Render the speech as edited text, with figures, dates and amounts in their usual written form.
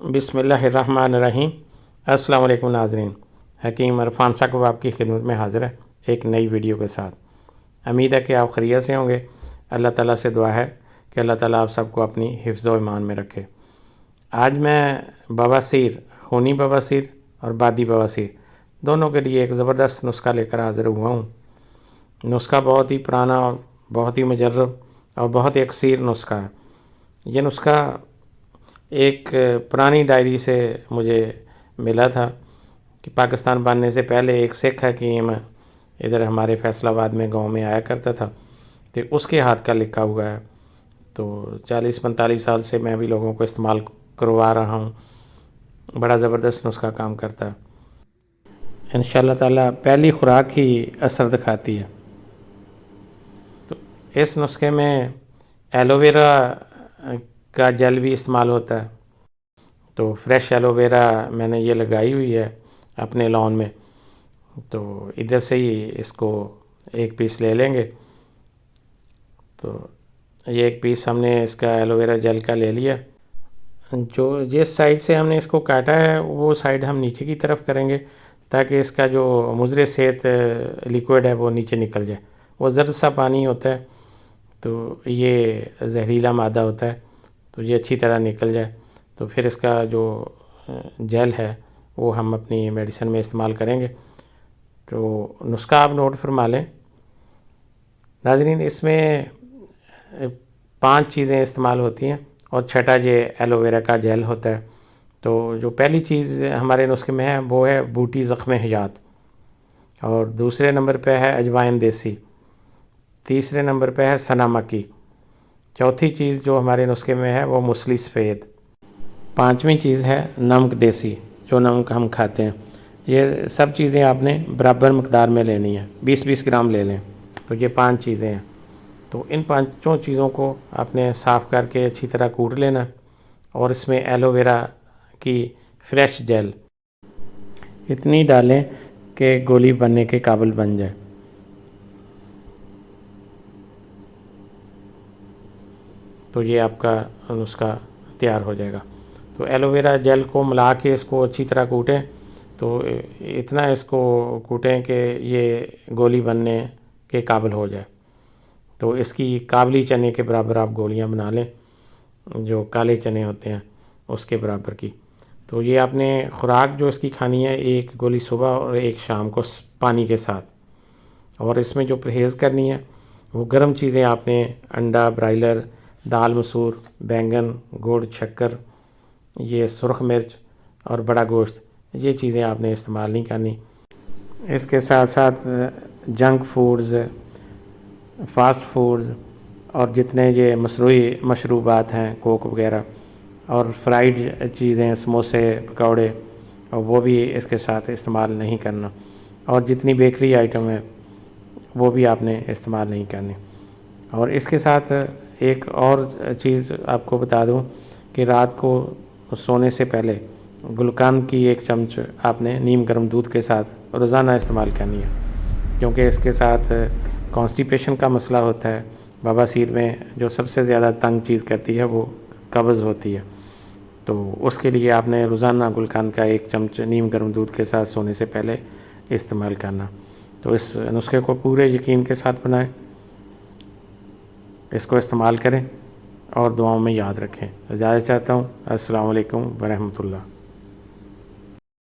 بسم اللہ الرحمن الرحیم۔ السلام علیکم ناظرین، حکیم عرفان ثاقب آپ کی خدمت میں حاضر ہے ایک نئی ویڈیو کے ساتھ۔ امید ہے کہ آپ خیریت سے ہوں گے۔ اللہ تعالیٰ سے دعا ہے کہ اللہ تعالیٰ آپ سب کو اپنی حفظ و ایمان میں رکھے۔ آج میں بواسیر، خونی بواسیر اور بادی بواسیر دونوں کے لیے ایک زبردست نسخہ لے کر حاضر ہوا ہوں۔ نسخہ بہت ہی پرانا اور بہت ہی مجرب اور بہت ہی اکثیر نسخہ ہے۔ یہ نسخہ ایک پرانی ڈائری سے مجھے ملا تھا کہ پاکستان بننے سے پہلے ایک سکھ حکیم ادھر ہمارے فیصل آباد میں گاؤں میں آیا کرتا تھا، تو اس کے ہاتھ کا لکھا ہوا ہے۔ تو 40-45 سال سے میں بھی لوگوں کو استعمال کروا رہا ہوں۔ بڑا زبردست نسخہ کام کرتا ہے۔ انشاءاللہ تعالیٰ پہلی خوراک ہی اثر دکھاتی ہے۔ تو اس نسخے میں ایلو ویرا کا جل بھی استعمال ہوتا ہے۔ تو فریش ایلو ویرا میں نے یہ لگائی ہوئی ہے اپنے لان میں، تو ادھر سے ہی اس کو ایک پیس لے لیں گے۔ تو یہ ایک پیس ہم نے اس کا ایلو ویرا جل کا لے لیا۔ جو جس سائڈ سے ہم نے اس کو کاٹا ہے وہ سائڈ ہم نیچے کی طرف کریں گے تاکہ اس کا جو مضر صحت لیکوڈ ہے وہ نیچے نکل جائے۔ وہ زرد سا پانی ہوتا ہے تو یہ زہریلا مادہ ہوتا ہے، تو یہ اچھی طرح نکل جائے تو پھر اس کا جو جیل ہے وہ ہم اپنی میڈیسن میں استعمال کریں گے۔ تو نسخہ آپ نوٹ فرما لیں ناظرین۔ اس میں 5 چیزیں استعمال ہوتی ہیں اور چھٹا یہ ایلو ویرا کا جیل ہوتا ہے۔ تو جو پہلی چیز ہمارے نسخے میں ہے وہ ہے بوٹی زخم حیات، اور دوسرے نمبر پہ ہے اجوائن دیسی، تیسرے نمبر پہ ہے سنا مکی، چوتھی چیز جو ہمارے نسخے میں ہے وہ مسلی سفید، پانچویں چیز ہے نمک دیسی جو نمک ہم کھاتے ہیں۔ یہ سب چیزیں آپ نے برابر مقدار میں لینی ہیں، 20-20 گرام لے لیں۔ تو یہ 5 چیزیں ہیں۔ تو ان 5 چیزوں کو آپ نے صاف کر کے اچھی طرح کوٹ لینا، اور اس میں ایلو ویرا کی فریش جیل اتنی ڈالیں کہ گولی بننے کے قابل بن جائے۔ تو یہ آپ کا نسخہ تیار ہو جائے گا۔ تو ایلو ویرا جیل کو ملا کے اس کو اچھی طرح کوٹیں، تو اتنا اس کو کوٹیں کہ یہ گولی بننے کے قابل ہو جائے۔ تو اس کی کابلی چنے کے برابر آپ گولیاں بنا لیں، جو کالے چنے ہوتے ہیں اس کے برابر کی۔ تو یہ آپ نے خوراک جو اس کی کھانی ہے، ایک گولی صبح اور ایک شام کو پانی کے ساتھ۔ اور اس میں جو پرہیز کرنی ہے وہ گرم چیزیں آپ نے انڈا، برائلر، دال مسور، بینگن، گڑ، شکر، یہ سرخ مرچ اور بڑا گوشت، یہ چیزیں آپ نے استعمال نہیں کرنی۔ اس کے ساتھ ساتھ جنک فوڈز، فاسٹ فوڈز اور جتنے یہ مصنوعی مشروبات ہیں، کوک وغیرہ اور فرائیڈ چیزیں، سموسے، پکوڑے، اور وہ بھی اس کے ساتھ استعمال نہیں کرنا۔ اور جتنی بیکری آئٹم ہے وہ بھی آپ نے استعمال نہیں کرنی۔ اور اس کے ساتھ ایک اور چیز آپ کو بتا دوں کہ رات کو سونے سے پہلے گلوکان کی 1 چمچ آپ نے نیم گرم دودھ کے ساتھ روزانہ استعمال کرنی ہے، کیونکہ اس کے ساتھ کانسٹیپیشن کا مسئلہ ہوتا ہے۔ بواسیر میں جو سب سے زیادہ تنگ چیز کرتی ہے وہ قبض ہوتی ہے، تو اس کے لیے آپ نے روزانہ گلوکان کا 1 چمچ نیم گرم دودھ کے ساتھ سونے سے پہلے استعمال کرنا۔ تو اس نسخے کو پورے یقین کے ساتھ بنائیں، اس کو استعمال کریں اور دعاؤں میں یاد رکھیں۔ اجازت چاہتا ہوں۔ السلام علیکم ورحمۃ اللہ۔